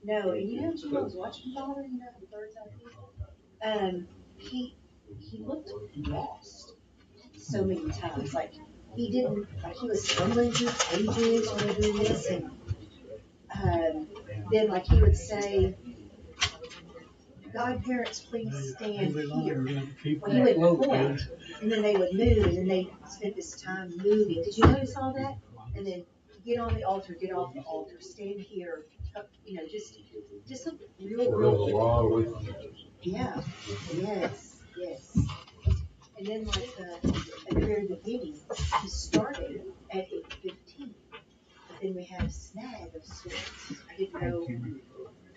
No, and you know what I was watching, Father? You know the birds out here. He looked lost so many times. Like he didn't, like he was stumbling through pages when we doing this, and then like he would say, "Godparents, please stand here." Well, he would point, and then they would move, and then they spent this time moving. Did you notice all that? And then get on the altar, get off the altar, stand here. You know, just look real. Yeah. Yes. Yes. And then like at the very beginning, he started at 8:15, but then we had a snag of sorts. I didn't know,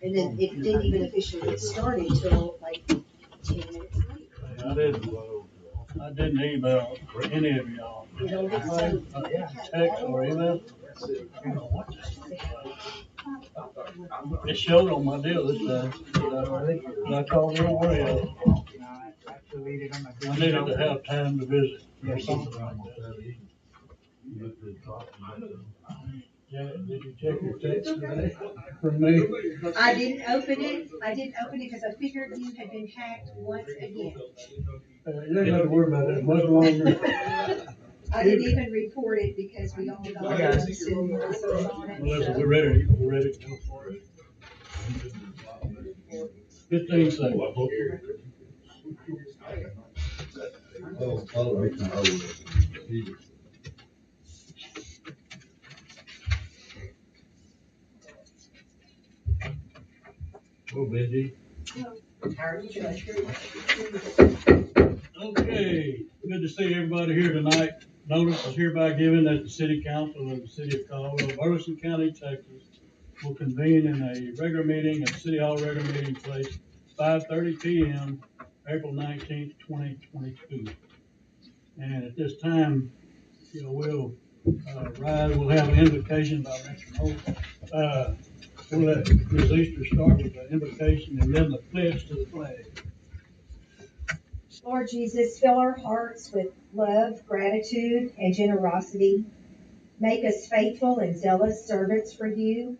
and then it didn't even officially get started till like 10 minutes later. I didn't email any of y'all. You know, so Text or email. It showed on my deal this time. I called her over here. I needed to have time to visit or something like that. Yeah, did you check your text today from me? I didn't open it. Because I figured you had been hacked once again. You don't have to worry about that much longer. I didn't even report it because we all got it. Melissa, we're ready to go for it. 15 seconds. Oh, Benji. Okay, good to see everybody here tonight. Notice is hereby given that the City Council of the City of Caldwell, Burleson County, Texas, will convene in a regular meeting at City Hall regular meeting place, 5:30 p.m., April 19th, 2022. And at this time, we'll rise. We'll have an invocation by Mr. Holt. We'll let Ms. Easter start with the invocation and then the pledge to the flag. Lord Jesus, fill our hearts with love, gratitude, and generosity. Make us faithful and zealous servants for you.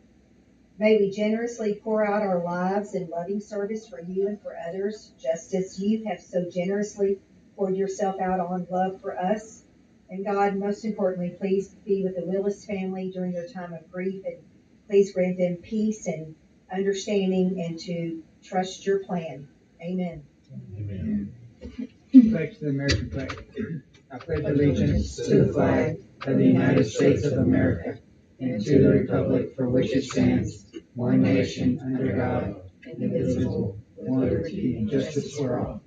May we generously pour out our lives in loving service for you and for others, just as you have so generously poured yourself out on love for us. And God, most importantly, please be with the Willis family during their time of grief, and please grant them peace and understanding and to trust your plan. Amen. Amen. Pledge to the American flag. I pledge allegiance to the flag of the United States of America and to the republic for which it stands, one nation under God, indivisible, with liberty and justice for all.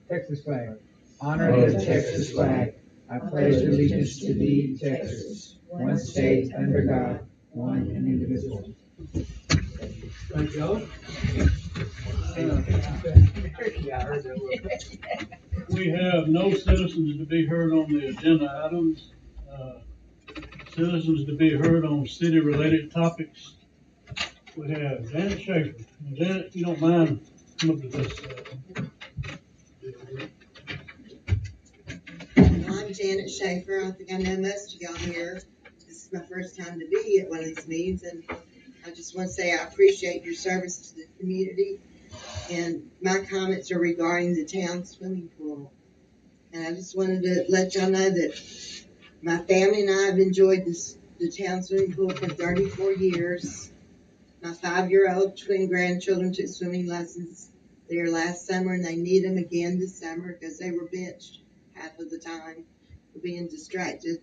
Texas flag. Honor the Texas flag. I pledge allegiance to thee, Texas, one state under God, one and indivisible. Thank y'all. We have no citizens to be heard on the agenda items. Citizens to be heard on city-related topics. We have Janet Schaefer. Janet, if you don't mind, come up to this. I'm Janet Schaefer. I think I know most of y'all here. This is my first time to be at one of these meetings, and I just want to say I appreciate your service to the community. And my comments are regarding the town swimming pool. And I just wanted to let y'all know that my family and I have enjoyed the town swimming pool for 34 years. My 5-year-old twin grandchildren took swimming lessons there last summer, and they need them again this summer because they were benched half of the time for being distracted.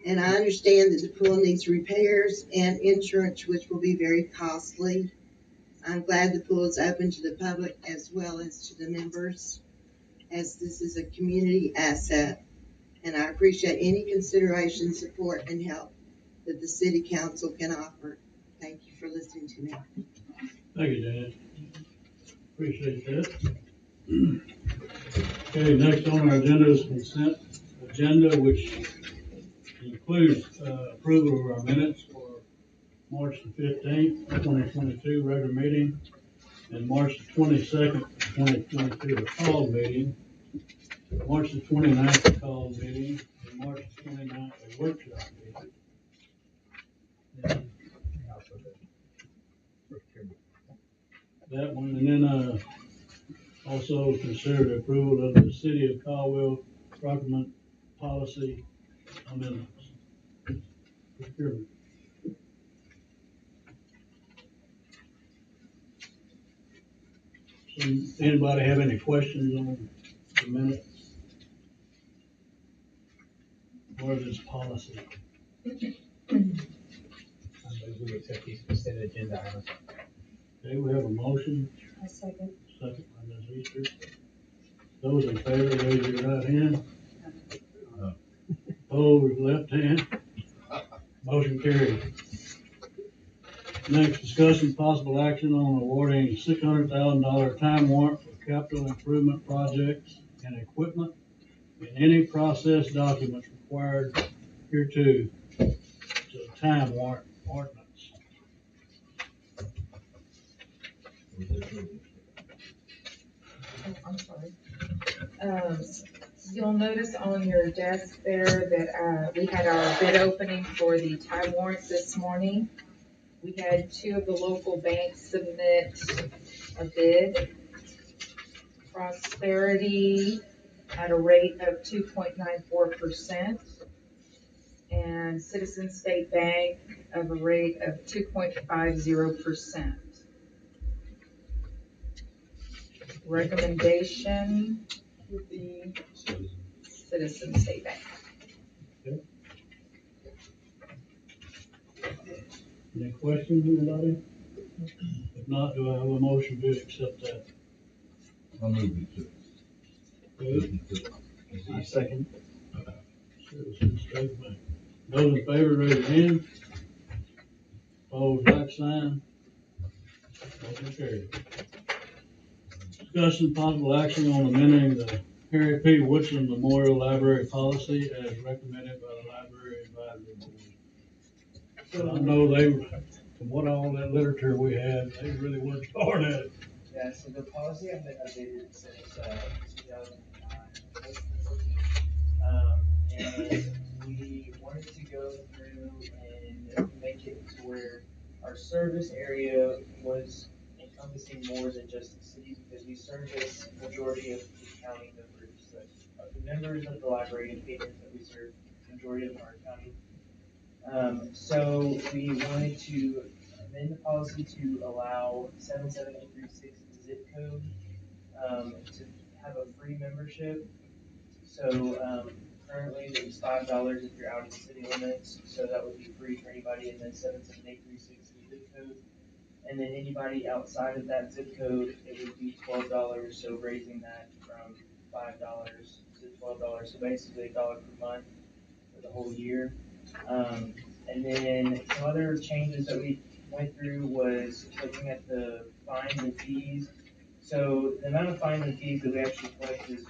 And I understand that the pool needs repairs and insurance, which will be very costly. I'm glad the pool is open to the public as well as to the members, as this is a community asset. And I appreciate any consideration, support, and help that the City Council can offer. Thank you for listening to me. Thank you, Janet. Appreciate that. Okay, next on our agenda is consent agenda, which includes approval of our minutes for March the 15th, 2022 regular meeting, and March the 22nd, 2022 the call meeting, March the 29th the call meeting, and March the 29th the workshop meeting. And that one, and then, also consider the approval of the city of Caldwell procurement policy amendments. Procurement. So, anybody have any questions on the minutes? Or this policy? I move we accept these consent agenda items. Okay, we have a motion, I second. second by Ms. Easter. Those in favor, raise your right hand. Opposed, left hand. Motion carried. Next, discussion possible action on awarding $600,000 time warrant for capital improvement projects and equipment and any process documents required hereto to time warrant ordinance. Oh, I'm sorry. You'll notice on your desk there that, we had our bid opening for the time warrants this morning. We had two of the local banks submit a bid. Prosperity at a rate of 2.94%, and Citizen State Bank of a rate of 2.50%. Recommendation would be Citizen State Bank. Any questions, anybody? If not, do I have a motion to accept that? I'll move it to. Okay, I second. Citizen State Bank. Those in favor, raise your hand. Opposed, like sign. Motion carried. Discussion possible action on amending the Harry P. Woodson Memorial Library policy as recommended by the Library Advisory Board. So I know they, from what all that literature we had, they really worked hard at it. Yeah, so the policy has been updated since, 2009. And we wanted to go through and make it to where our service area was encompassing more than just the city, because we service majority of the county members, the members of the library and patrons that we serve, majority of our county. So we wanted to amend the policy to allow 77836 zip code, to have a free membership. So, currently it's $5 if you're out of the city limits, so that would be free for anybody in the 77836 zip code. And then anybody outside of that zip code, it would be $12, so raising that from $5 to $12, so basically $1 per month for the whole year. And then some other changes that we went through was looking at the fines and fees. So the amount of fines and fees that we actually collect is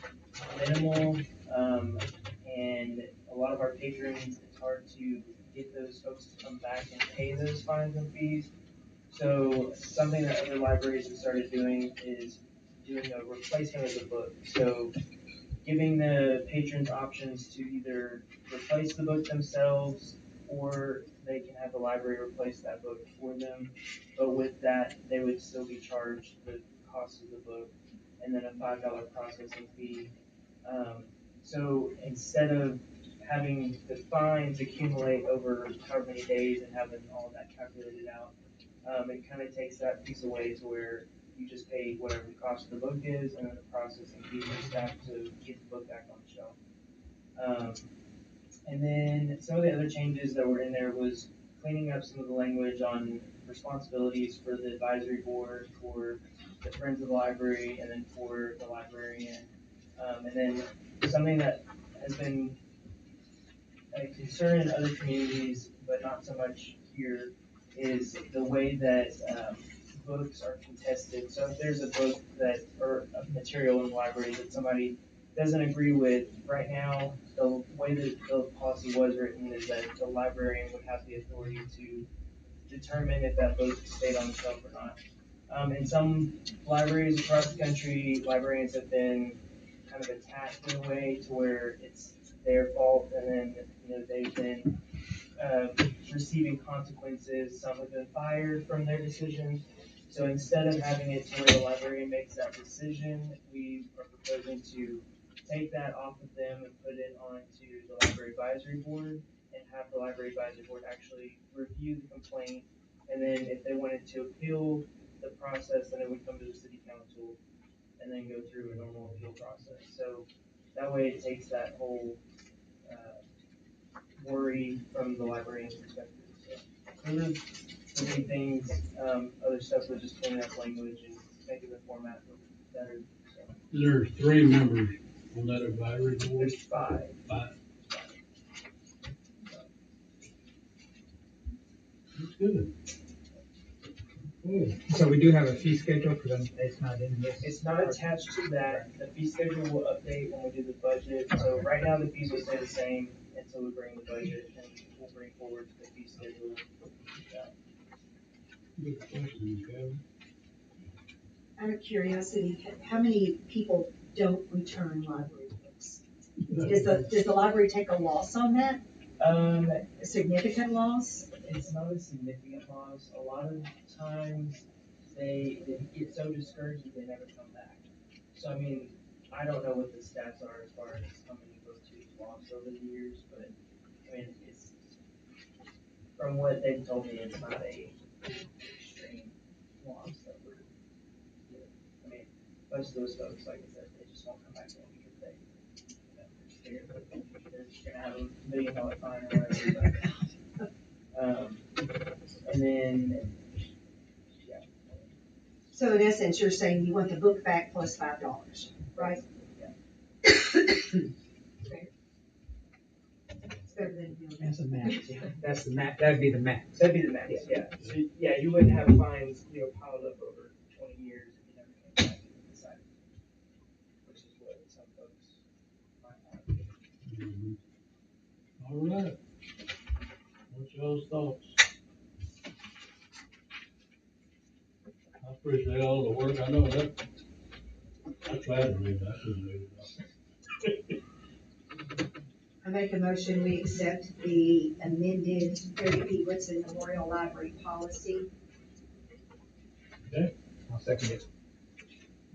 minimal, and a lot of our patrons, it's hard to get those folks to come back and pay those fines and fees. So something that other libraries have started doing is doing a replacement of the book. So giving the patrons options to either replace the book themselves, or they can have the library replace that book for them. But with that, they would still be charged the cost of the book and then a $5 processing fee. So instead of having the fines accumulate over however many days and having all of that calculated out, it kind of takes that piece away to where you just pay whatever the cost of the book is, and then the processing fee for staff to get the book back on the shelf. And then some of the other changes that were in there was cleaning up some of the language on responsibilities for the advisory board, for the Friends of the Library, and then for the librarian. And then something that has been a concern in other communities, but not so much here, is the way that books are contested. So if there's a book that, or a material in the library that somebody doesn't agree with, right now, the way that the policy was written is that the librarian would have the authority to determine if that book stayed on the shelf or not. In some libraries across the country, librarians have been kind of attacked in a way to where it's their fault, and then they've been receiving consequences. Some have been fired from their decisions. So instead of having it to where the librarian makes that decision, we are proposing to take that off of them and put it onto the library advisory board and have the library advisory board actually review the complaint. And then if they wanted to appeal the process, then it would come to the city council and then go through a normal appeal process. So that way it takes that whole worry from the librarian's perspective. So those are the big things. Other stuff was just cleaning up language and making the format look better. So There's 3 members on that advisory board. there's 5. 5. That's good. Good. So we do have a fee schedule, because it's not in this. It's not attached to that. The fee schedule will update when we do the budget. So right now the fees will stay the same until we bring the budget, and we'll bring forward the fee schedule. Good question, Kevin. Out of curiosity, how many people don't return library books? Does the library take a loss on that? A significant loss? It's not a significant loss. A lot of times they get so discouraged that they never come back. So I mean, I don't know what the stats are as far as how many books we've lost over the years, but I mean, it's from what they've told me, it's not a extreme loss that we're doing. I mean, most of those folks, like I said, they just won't come back in because they're scared that they're just gonna have $1 million fine or whatever. And then, yeah. So in essence, you're saying you want the book back plus $5, right? Yeah. Okay. It's better than doing that. That's a max, yeah. That's the max, that'd be the max. That'd be the max, yeah. So, yeah, you wouldn't have fines, piled up over 20 years if you never came back and decided, which is what some folks might have. Mhm. All right. What's y'all's thoughts? I appreciate all the work. I know that. I tried to read that. I couldn't read it. I make a motion, we accept the amended Harry P. Woodson Memorial Library policy. Okay. I'll second it.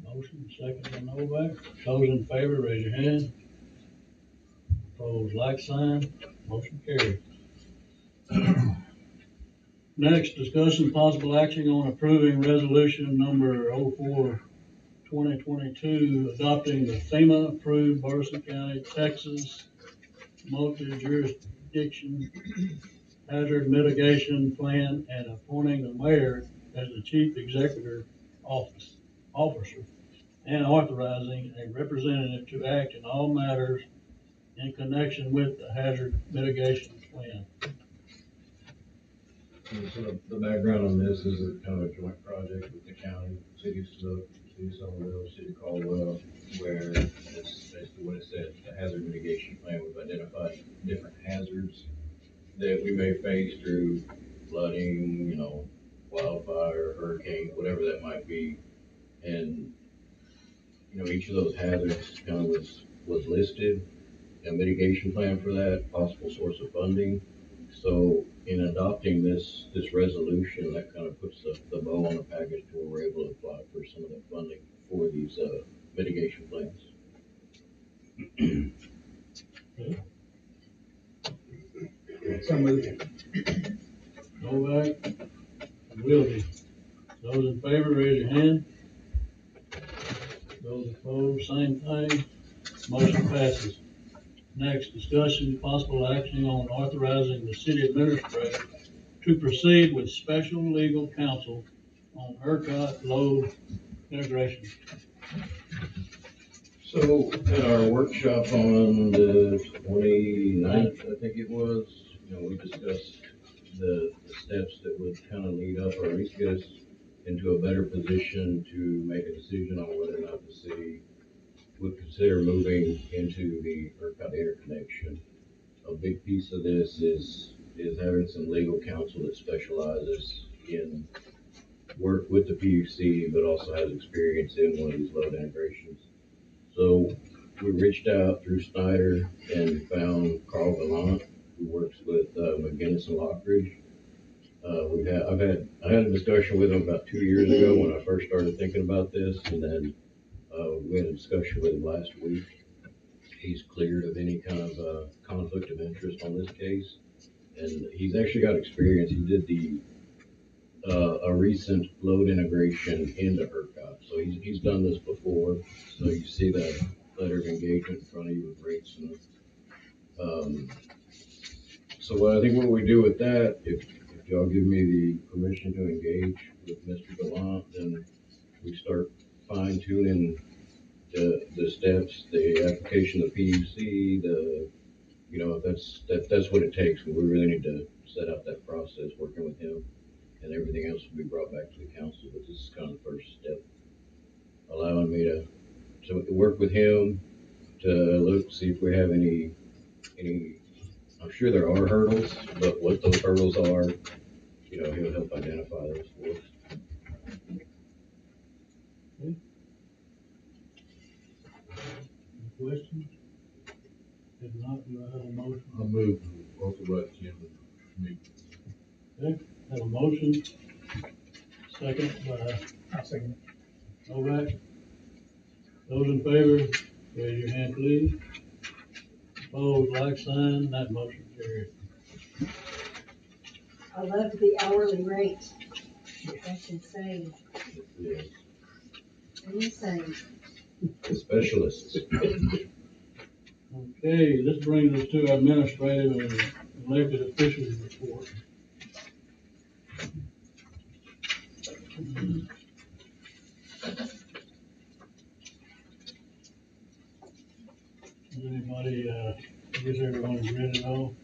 Motion, second by Novak. Those in favor, raise your hand. Opposed, like sign. Motion carried. Next, discussion possible action on approving resolution number 04-2022, adopting the FEMA-approved Burleson County, Texas multi-jurisdiction hazard mitigation plan and appointing the mayor as the chief executive officer and authorizing a representative to act in all matters in connection with the hazard mitigation plan. And so the background on this is a kind of a joint project with the county, city of Somerville, city of Caldwell, where it's basically what it says, the hazard mitigation plan. We've identified different hazards that we may face through flooding, wildfire, hurricane, whatever that might be. And, each of those hazards kind of was listed, a mitigation plan for that, possible source of funding. So in adopting this resolution, that kind of puts the bow on the package to where we're able to apply for some of the funding for these mitigation plans. So moved. Novak, Wilkie. Those in favor, raise your hand. Those opposed, same thing. Motion passes. Next, discussion, possible action on authorizing the city administrator to proceed with special legal counsel on ERCOT load integration. So at our workshop on the 29th, I think it was, we discussed the steps that would kind of lead up or at least get us into a better position to make a decision on whether or not the city would consider moving into the ERCOT interconnection. A big piece of this is having some legal counsel that specializes in work with the PUC, but also has experience in one of these load integrations. So we reached out through Snyder and found Carl Gallant, who works with McGinnis and Lockridge. I had a discussion with him about 2 years ago when I first started thinking about this, and then, we had a discussion with him last week. He's cleared of any kind of, conflict of interest on this case, and he's actually got experience. He did a recent load integration into ERCOT, so he's done this before. So you see that letter of engagement in front of you with rates and, so what we do with that, if y'all give me the permission to engage with Mr. Gallant, then we start fine tuning the steps, the application of PUC, that's what it takes. We really need to set out that process, working with him, and everything else will be brought back to the council. But this is kind of the first step, allowing me to work with him to look, see if we have any, I'm sure there are hurdles, but what those hurdles are, he'll help identify those for us. Any questions? If not, do I have a motion? I'll move to authorize Jim to meet. Okay, have a motion. Second by I'll second. Novak. Those in favor, raise your hand, please. Opposed, like sign. That motion carries. I love the hourly rate. That's insane. Yeah. Insane. The specialists. Okay, this brings us to administrative and elected officials report. Does anybody, I guess everyone's read it all?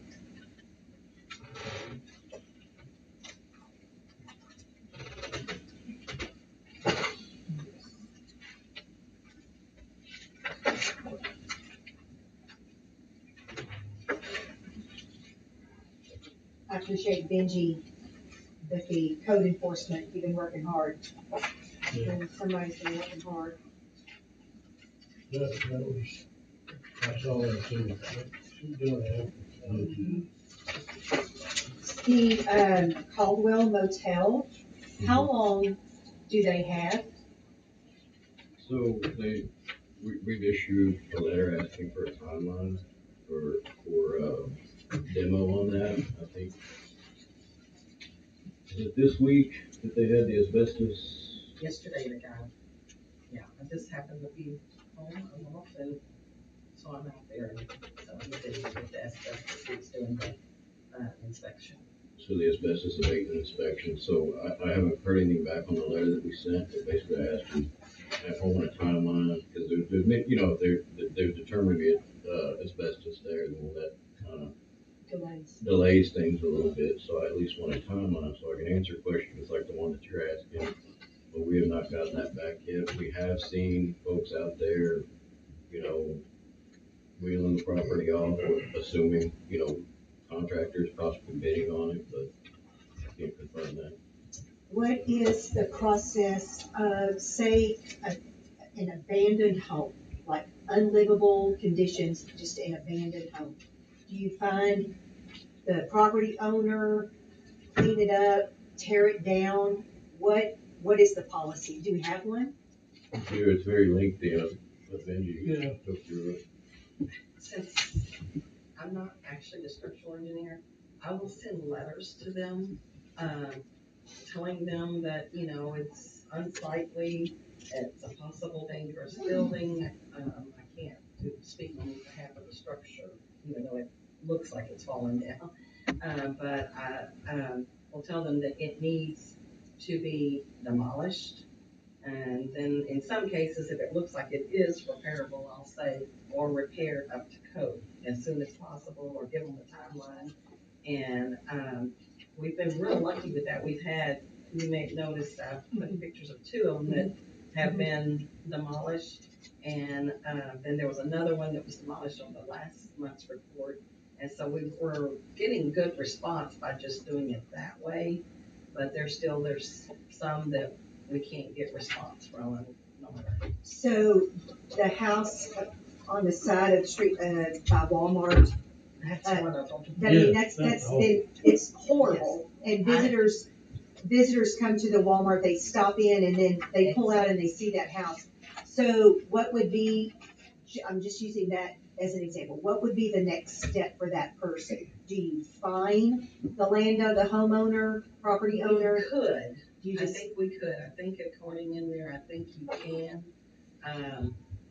I appreciate Benji with the code enforcement. You've been working hard. Yeah. And somebody's been working hard. That was, I saw that too. She's doing that. The Caldwell Motel, how long do they have? So we've issued a letter asking for a timeline for demo on that. I think, is it this week that they had the asbestos? Yesterday they got, yeah, I just happened to be home, I'm off, and so I'm out there, so I'm busy with the asbestos, who's doing the, inspection. So the asbestos abatement inspection. So I haven't heard anything back on the letter that we sent, but basically I asked them at home on a timeline, because if there's determined to be asbestos there, then that kind of delays things a little bit. So I at least want a timeline so I can answer questions like the one that you're asking. But we have not gotten that back yet. We have seen folks out there, wheeling the property off, assuming, contractors possibly bidding on it, but I can't confirm that. What is the process of, say, an abandoned home, like unlivable conditions, just an abandoned home? Do you find the property owner, clean it up, tear it down? What is the policy? Do we have one? It's very lengthy, but then you Yeah. go through it. Since I'm not actually the structural engineer, I will send letters to them, telling them that, it's unsightly, it's a possible dangerous building. I can't speak on behalf of the structure, even though it looks like it's fallen down. But I will tell them that it needs to be demolished. And then in some cases, if it looks like it is repairable, I'll say, or repaired up to code as soon as possible, or give them a timeline. And we've been real lucky with that. You may notice, I've put pictures of two of them that have been demolished. And then there was another one that was demolished on the last month's report. And so we were getting good response by just doing it that way. But there's some that we can't get response from. So the house on the side of the street by Walmart, That's one of them. I mean, that's been, it's horrible. And visitors come to the Walmart, they stop in and then they pull out and they see that house. So what would be, I'm just using that as an example, what would be the next step for that person? Do you fine the the homeowner, property owner? We could, You I just, think we could, I think according in there, I think you can.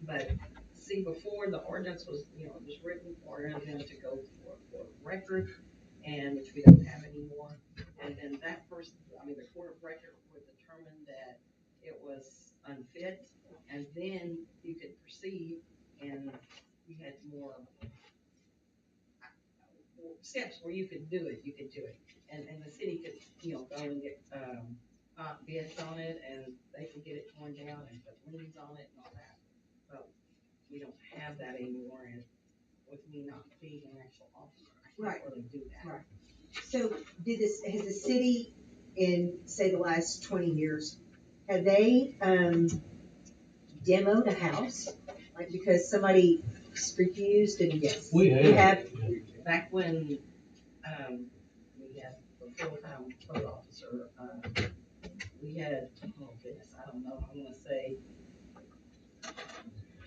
But see, before the ordinance was, it was written for them to go for record, and which we don't have anymore. And then that person, the court of record would determine that it was unfit, and then you could proceed, and you had more steps where you could do it, And the city could, go and get, bids on it, and they could get it torn down and put liens on it and all that. But we don't have that anymore, and with me not being an actual officer, I Right. can't really do that. Right. So has the city in, say, the last 20 years, have they, demoed a house? Like because somebody refused and yes. We have. Back when, we had the full-time code officer, we had, oh goodness, I don't know, I'm gonna say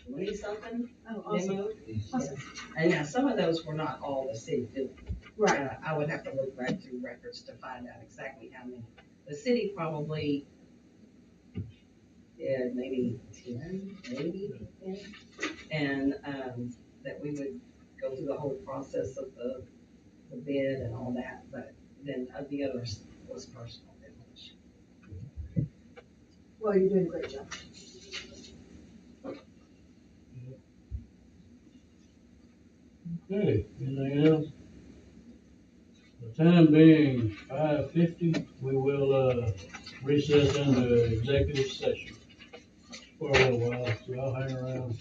20-something Oh, awesome. demoed. Awesome. And now, some of those were not all the city doing. Right. I would have to look back through records to find out exactly how many. The city probably did maybe 10, maybe 10. And, that we would go through the whole process of the bid and all that, but then the others was personal demolition. Well, you're doing a great job. Okay, anything else? The time being 5:50, we will, recess into executive session for a little while, so I'll hang around.